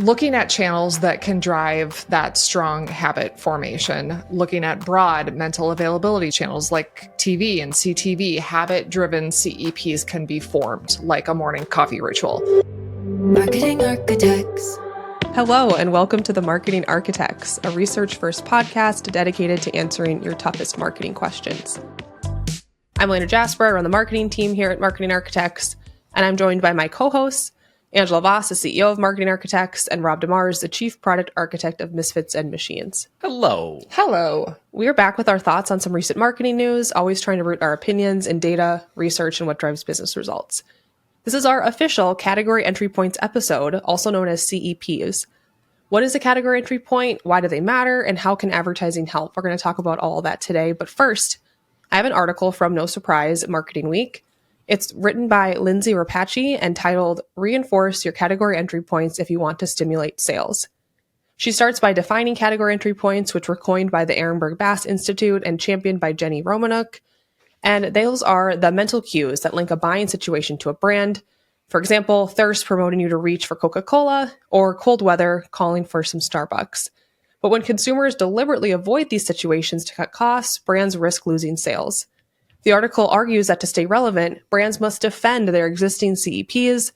looking at channels that can drive that strong habit formation, looking at broad mental availability channels like TV and CTV, habit-driven CEPs can be formed like a morning coffee ritual. Marketing Architects. Hello, and welcome to the Marketing Architects, a research-first podcast dedicated to answering your toughest marketing questions. I'm Elena Jasper. I run the marketing team here at Marketing Architects, and I'm joined by my co-hosts, Angela Voss, the CEO of Marketing Architects, and Rob DeMars, the Chief Product Architect of Misfits and Machines. Hello. Hello. We are back with our thoughts on some recent marketing news, always trying to root our opinions in data, research, and what drives business results. This is our official Category Entry Points episode, also known as CEPs. What is a category entry point? Why do they matter? And how can advertising help? We're going to talk about all of that today. But first, I have an article from No Surprise Marketing Week. It's written by Lindsay Rapace and titled, Reinforce Your Category Entry Points If You Want to Stimulate Sales. She starts by defining category entry points, which were coined by the Ehrenberg Bass Institute and championed by Jenny Romanuk. And those are the mental cues that link a buying situation to a brand. For example, thirst promoting you to reach for Coca-Cola, or cold weather calling for some Starbucks. But when consumers deliberately avoid these situations to cut costs, brands risk losing sales. The article argues that to stay relevant, brands must defend their existing CEPs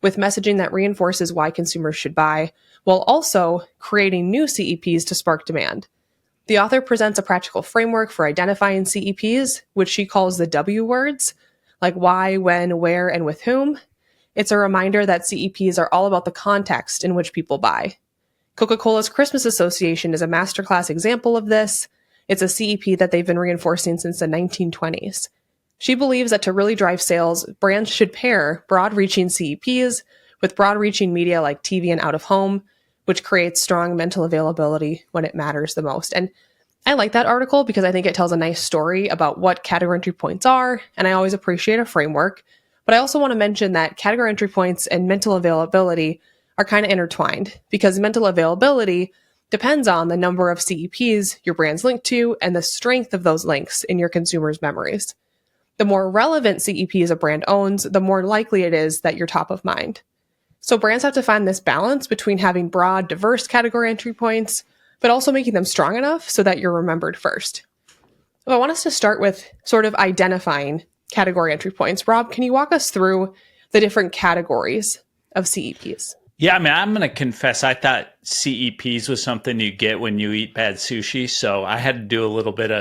with messaging that reinforces why consumers should buy, while also creating new CEPs to spark demand. The author presents a practical framework for identifying CEPs, which she calls the W words, like why, when, where, and with whom. It's a reminder that CEPs are all about the context in which people buy. Coca-Cola's Christmas Association is a masterclass example of this. It's a CEP that they've been reinforcing since the 1920s. She believes that to really drive sales, brands should pair broad-reaching CEPs with broad-reaching media like TV and out-of-home, which creates strong mental availability when it matters the most. And I like that article because I think it tells a nice story about what category entry points are, and I always appreciate a framework. But I also want to mention that category entry points and mental availability are kind of intertwined because mental availability depends on the number of CEPs your brand's linked to and the strength of those links in your consumers' memories. The more relevant CEPs a brand owns, the more likely it is that you're top of mind. So brands have to find this balance between having broad, diverse category entry points, but also making them strong enough so that you're remembered first. So I want us to start with sort of identifying category entry points. Rob, can you walk us through the different categories of CEPs? Yeah, I mean, I'm going to confess, I thought CEPs was something you get when you eat bad sushi. So I had to do a little bit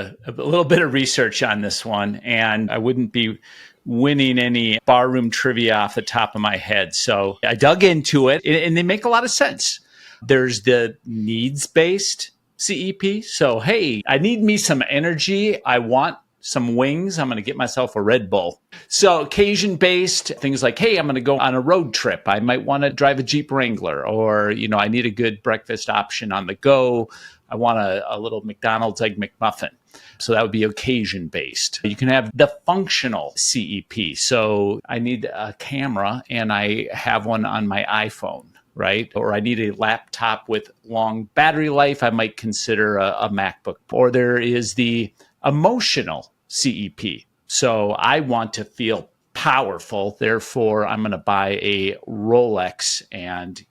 of research on this one, and I wouldn't be winning any barroom trivia off the top of my head. So I dug into it, and they make a lot of sense. There's the needs-based CEP. So, hey, I need me some energy. I want some wings. I'm going to get myself a Red Bull. So occasion-based things like, hey, I'm going to go on a road trip. I might want to drive a Jeep Wrangler, or, I need a good breakfast option on the go. I want a little McDonald's Egg McMuffin. So that would be occasion-based. You can have the functional CEP. So I need a camera and I have one on my iPhone, right? Or I need a laptop with long battery life. I might consider a MacBook. Or there is the emotional CEP. So I want to feel powerful. Therefore, I'm going to buy a Rolex and,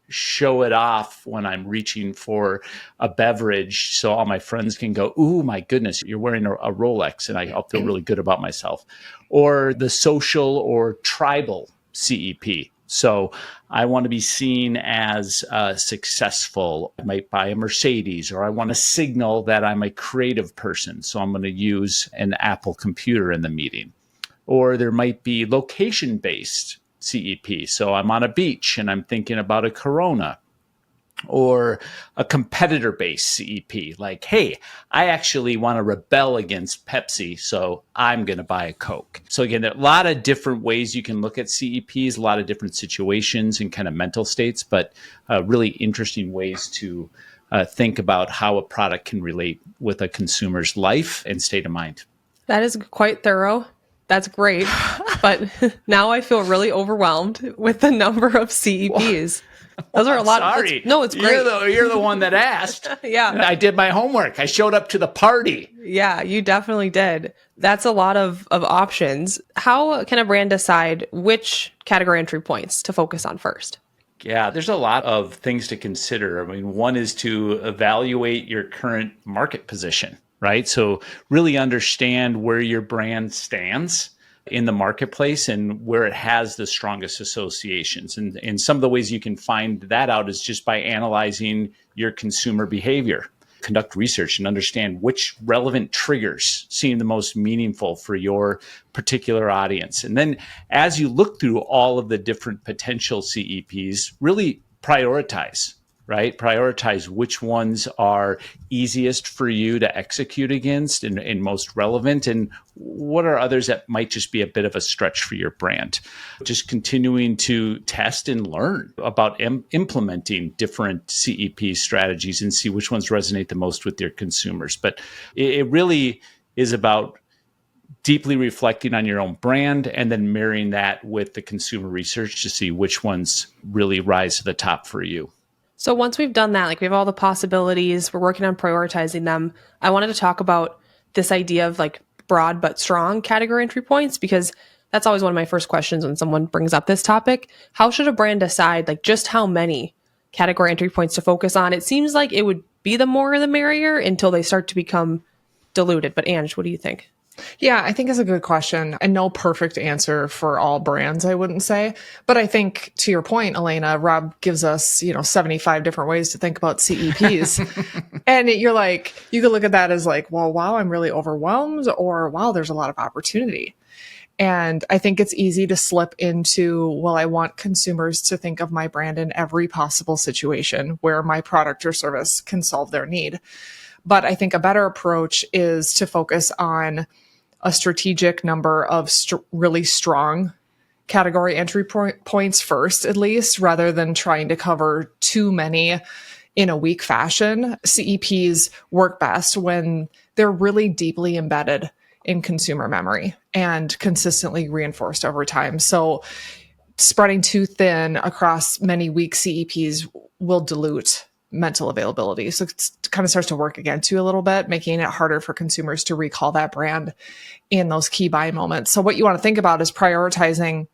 show it off when I'm reaching for a beverage so all my friends can go, ooh, my goodness, you're wearing a Rolex, and I'll feel really good about myself. Or the social or tribal CEP. So I want to be seen as successful. I might buy a Mercedes, or I want to signal that I'm a creative person. So I'm going to use an Apple computer in the meeting. Or there might be location-based CEP. So I'm on a beach and I'm thinking about a Corona. Or a competitor-based CEP, like, hey, I actually want to rebel against Pepsi, so I'm going to buy a Coke. So again, there are a lot of different ways you can look at CEPs, a lot of different situations and kind of mental states, but really interesting ways to think about how a product can relate with a consumer's life and state of mind. That is quite thorough. That's great. But now I feel really overwhelmed with the number of CEPs. Those are a lot. Sorry. It's great. You're the one that asked. Yeah. I did my homework. I showed up to the party. Yeah, you definitely did. That's a lot of options. How can a brand decide which category entry points to focus on first? Yeah, there's a lot of things to consider. I mean, one is to evaluate your current market position, right? So really understand where your brand stands in the marketplace and where it has the strongest associations. And some of the ways you can find that out is just by analyzing your consumer behavior. Conduct research and understand which relevant triggers seem the most meaningful for your particular audience. And then as you look through all of the different potential CEPs, really prioritize, right? Prioritize which ones are easiest for you to execute against and most relevant, and what are others that might just be a bit of a stretch for your brand. Just continuing to test and learn about implementing different CEP strategies and see which ones resonate the most with your consumers. But it really is about deeply reflecting on your own brand and then marrying that with the consumer research to see which ones really rise to the top for you. So once we've done that, like we have all the possibilities, we're working on prioritizing them. I wanted to talk about this idea of like broad but strong category entry points, because that's always one of my first questions when someone brings up this topic. How should a brand decide like just how many category entry points to focus on? It seems like it would be the more the merrier until they start to become diluted. But Ange, what do you think? Yeah, I think it's a good question, and no perfect answer for all brands, I wouldn't say. But I think to your point, Elena, Rob gives us, 75 different ways to think about CEPs. And you're like, you could look at that as like, well, wow, I'm really overwhelmed, or wow, there's a lot of opportunity. And I think it's easy to slip into, well, I want consumers to think of my brand in every possible situation where my product or service can solve their need. But I think a better approach is to focus on a strategic number of really strong category entry points first, at least, rather than trying to cover too many in a weak fashion. CEPs work best when they're really deeply embedded in consumer memory and consistently reinforced over time. So spreading too thin across many weak CEPs will dilute mental availability. So it kind of starts to work against you a little bit, making it harder for consumers to recall that brand in those key buy moments. So what you want to think about is prioritizing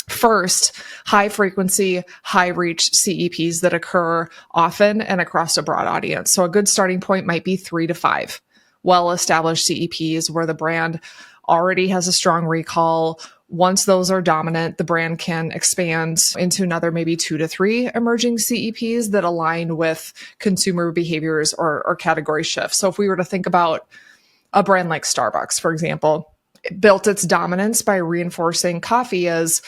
first high frequency, high reach CEPs that occur often and across a broad audience. So a good starting point might be 3 to 5 well-established CEPs where the brand already has a strong recall. Once those are dominant, the brand can expand into another maybe 2 to 3 emerging CEPs that align with consumer behaviors or category shifts. So if we were to think about a brand like Starbucks, for example, it built its dominance by reinforcing coffee as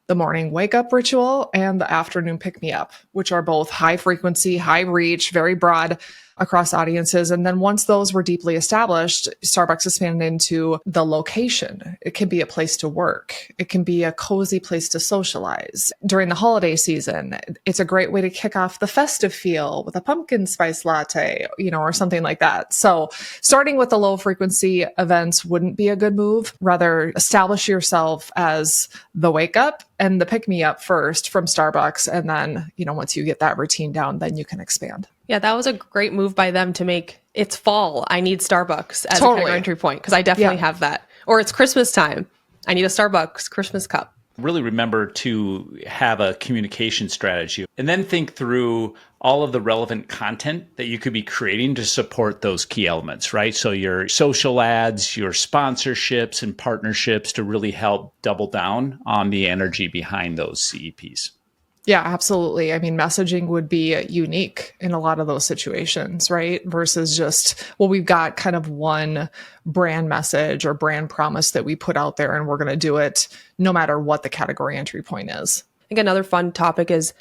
the morning wake up ritual and the afternoon pick me up, which are both high frequency, high reach, very broad across audiences. And then once those were deeply established, Starbucks expanded into the location. It can be a place to work. It can be a cozy place to socialize. During the holiday season, it's a great way to kick off the festive feel with a pumpkin spice latte, or something like that. So starting with the low frequency events wouldn't be a good move. Rather, establish yourself as the wake up and the pick me up first from Starbucks. And then, once you get that routine down, then you can expand. Yeah, that was a great move by them to make it's fall. I need Starbucks as a category entry point, because I definitely have that. Or it's Christmas time. I need a Starbucks Christmas cup. Really remember to have a communication strategy and then think through all of the relevant content that you could be creating to support those key elements, right? So your social ads, your sponsorships and partnerships to really help double down on the energy behind those CEPs. Yeah, absolutely. I mean, messaging would be unique in a lot of those situations, right? Versus just, well, we've got kind of one brand message or brand promise that we put out there and we're going to do it no matter what the category entry point is. I think another fun topic is,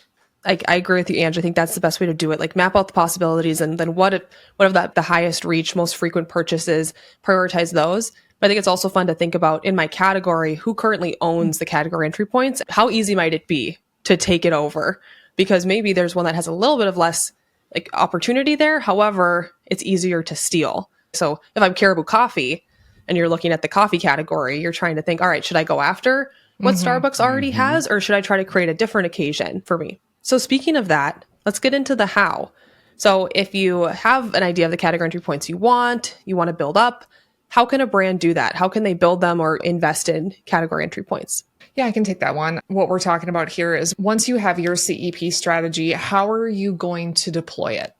I agree with you, Ange. I think that's the best way to do it. Like map out the possibilities and then what of the highest reach, most frequent purchases, prioritize those. But I think it's also fun to think about in my category, who currently owns the category entry points? How easy might it be to take it over? Because maybe there's one that has a little bit of less like opportunity there. However, it's easier to steal. So if I'm Caribou Coffee and you're looking at the coffee category, you're trying to think, all right, should I go after what Starbucks already has, or should I try to create a different occasion for me? So speaking of that, let's get into the how. So if you have an idea of the category entry points you want to build up, how can a brand do that? How can they build them or invest in category entry points? Yeah, I can take that one. What we're talking about here is once you have your CEP strategy, how are you going to deploy it?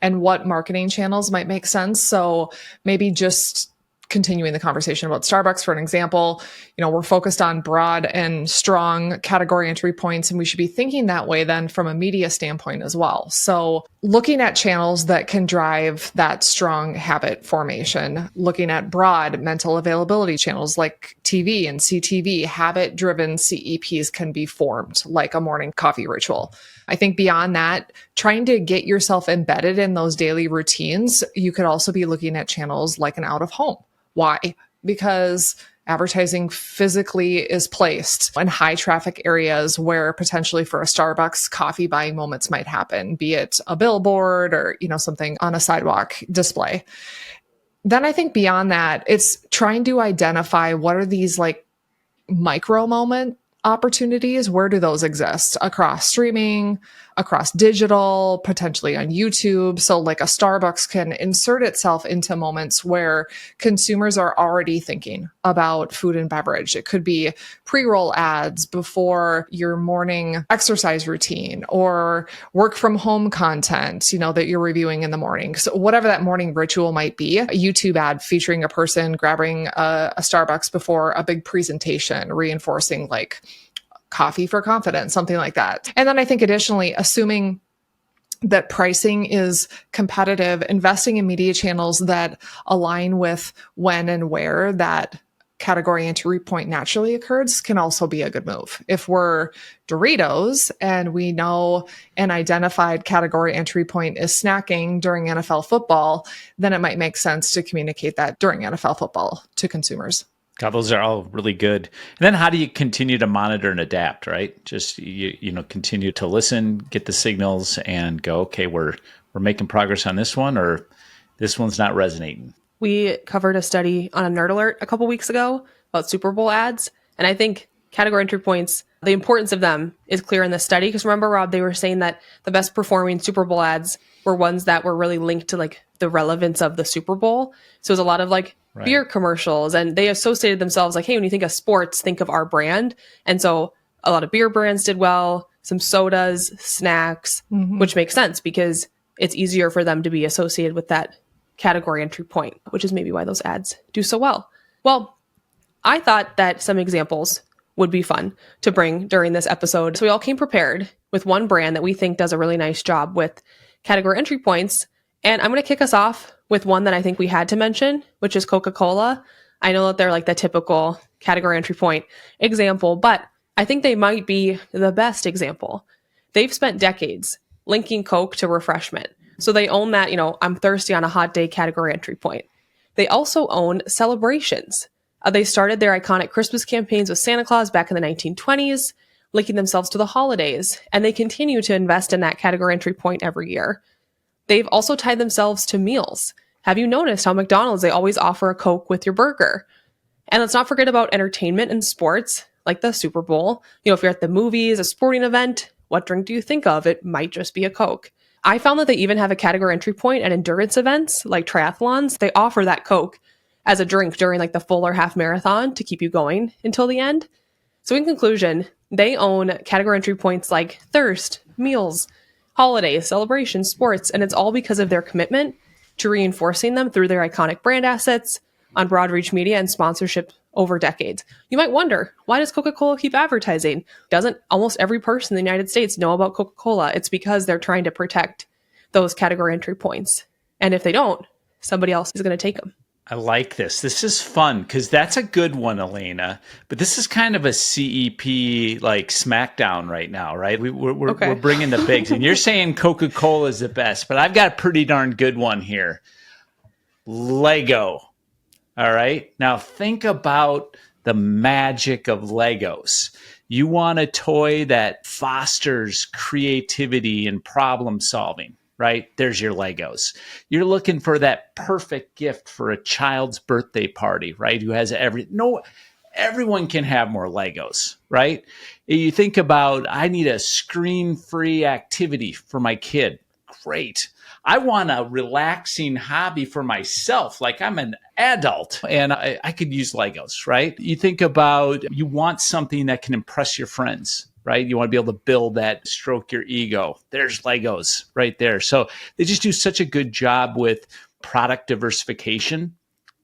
And what marketing channels might make sense? So maybe just continuing the conversation about Starbucks, for an example, we're focused on broad and strong category entry points, and we should be thinking that way then from a media standpoint as well. So looking at channels that can drive that strong habit formation, looking at broad mental availability channels like TV and CTV, habit-driven CEPs can be formed like a morning coffee ritual. I think beyond that, trying to get yourself embedded in those daily routines, you could also be looking at channels like an out of home. Why? Because advertising physically is placed in high traffic areas where potentially for a Starbucks coffee buying moments might happen, be it a billboard or, something on a sidewalk display. Then I think beyond that, it's trying to identify what are these like micro moment opportunities, where do those exist across streaming, across digital, potentially on YouTube. So like a Starbucks can insert itself into moments where consumers are already thinking about food and beverage. It could be pre-roll ads before your morning exercise routine or work from home content, that you're reviewing in the morning. So whatever that morning ritual might be, a YouTube ad featuring a person grabbing a Starbucks before a big presentation, reinforcing like coffee for confidence, something like that. And then I think additionally, assuming that pricing is competitive, investing in media channels that align with when and where that category entry point naturally occurs can also be a good move. If we're Doritos and we know an identified category entry point is snacking during NFL football, then it might make sense to communicate that during NFL football to consumers. God, those are all really good. And then how do you continue to monitor and adapt, right? Just, continue to listen, get the signals and go, okay, we're making progress on this one, or this one's not resonating. We covered a study on a Nerd Alert a couple weeks ago about Super Bowl ads. And I think category entry points, the importance of them is clear in the study. Because remember, Rob, they were saying that the best performing Super Bowl ads were ones that were really linked to like the relevance of the Super Bowl. So it was a lot of like beer commercials, and they associated themselves like, hey, when you think of sports, think of our brand. And so a lot of beer brands did well, some sodas, snacks, which makes sense because it's easier for them to be associated with that category entry point, which is maybe why those ads do so well. Well, I thought that some examples would be fun to bring during this episode. So we all came prepared with one brand that we think does a really nice job with category entry points. And I'm going to kick us off with one that I think we had to mention, which is Coca-Cola. I know that they're like the typical category entry point example, but I think they might be the best example. They've spent decades linking Coke to refreshment. So they own that, I'm thirsty on a hot day category entry point. They also own celebrations. They started their iconic Christmas campaigns with Santa Claus back in the 1920s, linking themselves to the holidays, and they continue to invest in that category entry point every year. They've also tied themselves to meals. Have you noticed how McDonald's, they always offer a Coke with your burger? And let's not forget about entertainment and sports, like the Super Bowl. If you're at the movies, a sporting event, what drink do you think of? It might just be a Coke. I found that they even have a category entry point at endurance events like triathlons. They offer that Coke as a drink during like the full or half marathon to keep you going until the end. So in conclusion, they own category entry points like thirst, meals, holidays, celebrations, sports, and it's all because of their commitment to reinforcing them through their iconic brand assets on broad reach media and sponsorship over decades. You might wonder, why does Coca-Cola keep advertising? Doesn't almost every person in the United States know about Coca-Cola? It's because they're trying to protect those category entry points. And if they don't, somebody else is going to take them. I like this. This is fun because that's a good one, Elena. But this is kind of a CEP like smackdown right now, right? We're bringing the bigs, and you're saying Coca-Cola is the best, but I've got a pretty darn good one here. Lego. All right. Now think about the magic of Legos. You want a toy that fosters creativity and problem solving. Right? There's your Legos. You're looking for that perfect gift for a child's birthday party, right? Who has everyone can have more Legos, right? You think about, I need a screen-free activity for my kid. great. I want a relaxing hobby for myself. Like I'm an adult and I could use Legos, right? You think about, you want something that can impress your friends, right? You want to be able to build that, stroke your ego. There's Legos right there. So they just do such a good job with product diversification.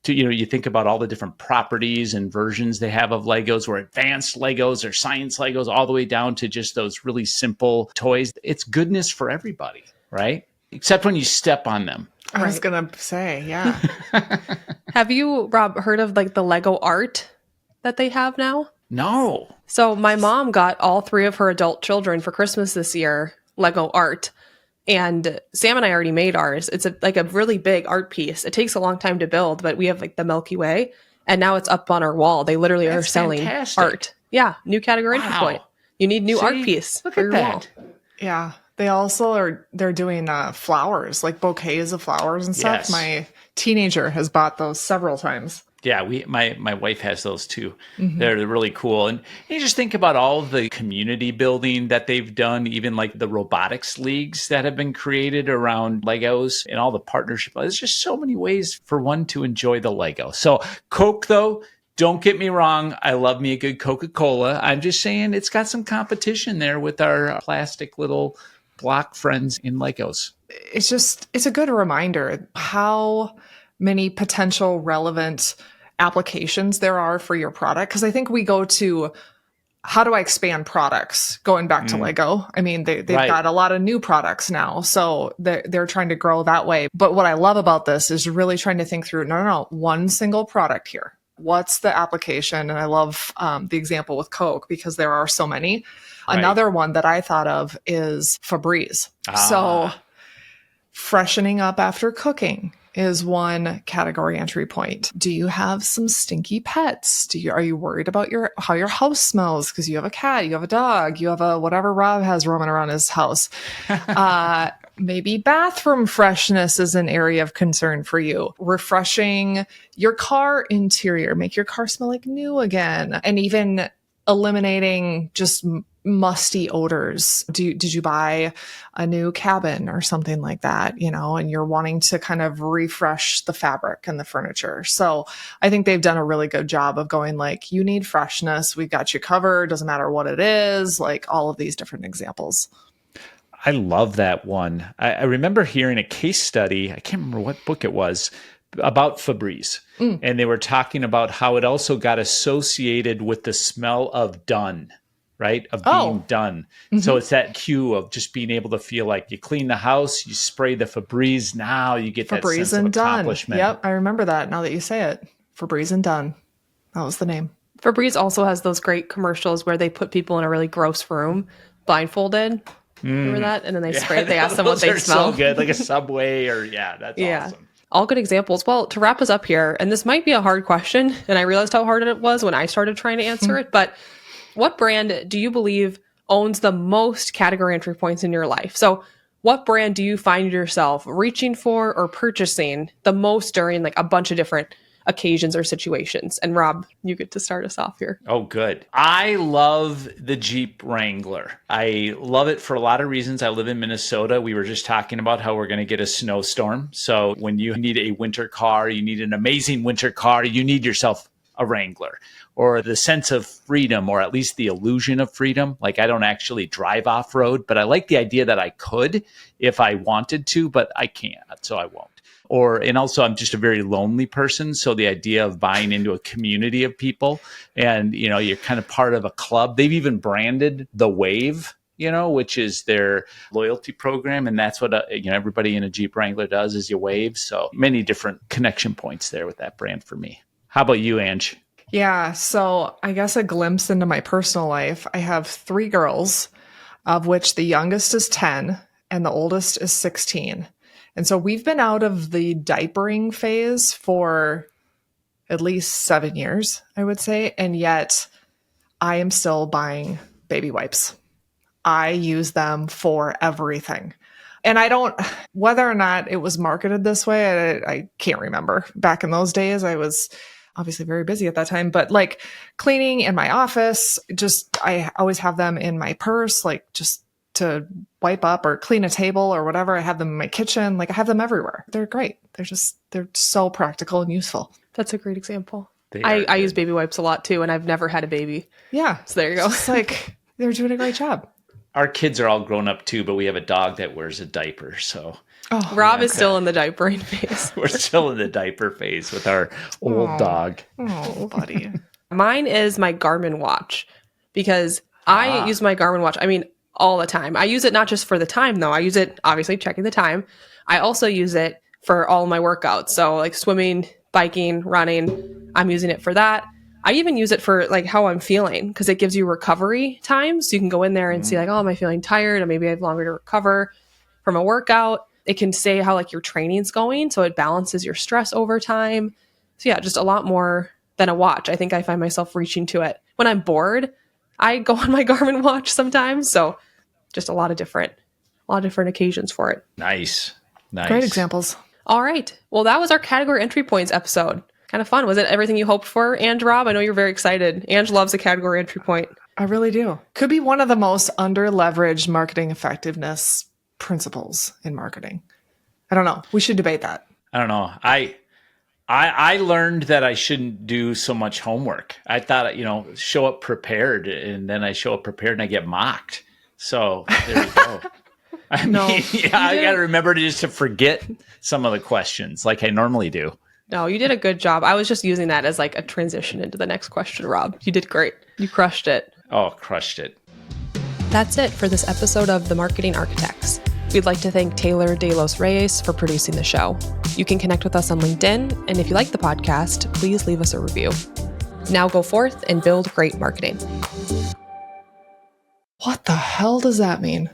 To, you think about all the different properties and versions they have of Legos, or advanced Legos or science Legos, all the way down to just those really simple toys. It's goodness for everybody, right? Except when you step on them. I was going to say, yeah. Have you, Rob, heard of like the Lego art that they have now? No. So my mom got all 3 of her adult children for Christmas this year, Lego art. And Sam and I already made ours. It's like a really big art piece. It takes a long time to build, but we have like the Milky Way, and now it's up on our wall. They literally are selling art. Yeah, new category entry point. You need new art piece. Look at that. Wall. Yeah. They also they're doing flowers, like bouquets of flowers and stuff. Yes. My teenager has bought those several times. Yeah, my wife has those too. They're really cool. And you just think about all the community building that they've done, even like the robotics leagues that have been created around Legos and all the partnership. There's just so many ways for one to enjoy the Lego. So Coke, though, don't get me wrong. I love me a good Coca-Cola. I'm just saying it's got some competition there with our plastic little block friends in Legos. It's a good reminder how many potential relevant applications there are for your product. Because I think we go to, how do I expand products? Going back to Lego. I mean, they've got a lot of new products now. So they're trying to grow that way. But what I love about this is really trying to think through, no, one single product here. What's the application? And I love the example with Coke because there are so many. Right. Another one that I thought of is Febreze. So freshening up after cooking is one category entry point. Do you have some stinky pets? Are you worried about how your house smells because you have a cat, you have a dog, you have a whatever Rob has roaming around his house? Maybe bathroom freshness is an area of concern for you. Refreshing your car interior, make your car smell like new again, and even eliminating just musty odors. Did you buy a new cabin or something like that, and you're wanting to kind of refresh the fabric and the furniture. So I think they've done a really good job of going like, you need freshness. We got you covered. Doesn't matter what it is, like all of these different examples. I love that one. I remember hearing a case study. I can't remember what book it was about Febreze. And they were talking about how it also got associated with the smell of done. Right? Of being done. So it's that cue of just being able to feel like you clean the house, you spray the Febreze, now you get that sense of accomplishment. Yep, I remember that now that you say it. Febreze and done. That was the name. Febreze also has those great commercials where they put people in a really gross room, blindfolded. Remember that? And then they spray. They ask them what they smell. So good, like a Subway or that's awesome. All good examples. Well, to wrap us up here, and this might be a hard question, and I realized how hard it was when I started trying to answer it, but what brand do you believe owns the most category entry points in your life? So what brand do you find yourself reaching for or purchasing the most during like a bunch of different occasions or situations? And Rob, you get to start us off here. Oh, good. I love the Jeep Wrangler. I love it for a lot of reasons. I live in Minnesota. We were just talking about how we're going to get a snowstorm. So when you need a winter car, you need an amazing winter car, you need yourself a Wrangler, or the sense of freedom, or at least the illusion of freedom. Like I don't actually drive off road, but I like the idea that I could if I wanted to, but I can't, so I won't. And also I'm just a very lonely person. So the idea of buying into a community of people and, you're kind of part of a club. They've even branded the Wave, which is their loyalty program. And that's what, everybody in a Jeep Wrangler does is you wave. So many different connection points there with that brand for me. How about you, Ange? Yeah, so I guess a glimpse into my personal life. I have 3 girls, of which the youngest is 10 and the oldest is 16. And so we've been out of the diapering phase for at least 7 years, I would say. And yet I am still buying baby wipes. I use them for everything. And whether or not it was marketed this way, I can't remember. Back in those days, I was obviously very busy at that time, but like cleaning in my office, I always have them in my purse, like just to wipe up or clean a table or whatever. I have them in my kitchen. Like I have them everywhere. They're great. They're so practical and useful. That's a great example. They I are use good. baby wipes a lot too, and I've never had a baby. Yeah. So there you go. It's like they're doing a great job. Our kids are all grown up too, but we have a dog that wears a diaper. So Oh, Rob is still in the diapering phase. we're still in the diaper phase with our old dog. oh, buddy. Mine is my Garmin watch because I use my Garmin watch, all the time. I use it not just for the time, though. I use it, obviously, checking the time. I also use it for all my workouts. So, like swimming, biking, running, I'm using it for that. I even use it for like how I'm feeling because it gives you recovery time. So you can go in there and see like, oh, am I feeling tired? Or maybe I have longer to recover from a workout. It can say how like your training's going. So it balances your stress over time. So yeah, just a lot more than a watch. I think I find myself reaching to it. When I'm bored, I go on my Garmin watch sometimes. So just a lot of different occasions for it. Nice. Great examples. All right. Well, that was our category entry points episode. Kind of fun. Was it everything you hoped for? And Rob, I know you're very excited. Ange loves a category entry point. I really do. Could be one of the most under-leveraged marketing effectiveness principles in marketing. I don't know. We should debate that. I don't know. I learned that I shouldn't do so much homework. I thought, show up prepared, and then I show up prepared and I get mocked. So there you go. I got to remember to forget some of the questions like I normally do. No, you did a good job. I was just using that as like a transition into the next question, Rob. You did great. You crushed it. Oh, crushed it. That's it for this episode of The Marketing Architects. We'd like to thank Taylor De Los Reyes for producing the show. You can connect with us on LinkedIn, and if you like the podcast, please leave us a review. Now go forth and build great marketing. What the hell does that mean?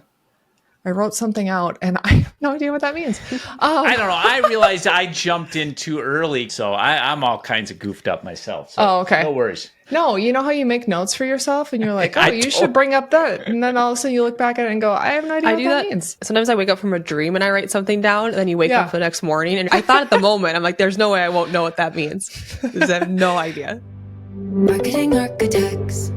I wrote something out and I have no idea what that means. I don't know. I realized I jumped in too early, so I'm all kinds of goofed up myself. So Oh, okay. No worries. No, you know how you make notes for yourself and you're like, oh, you should bring up that. And then all of a sudden you look back at it and go, I have no idea what that means. Sometimes I wake up from a dream and I write something down, and then you wake up the next morning. And I thought at the moment, I'm like, there's no way I won't know what that means. Because I have no idea. Marketing Architects.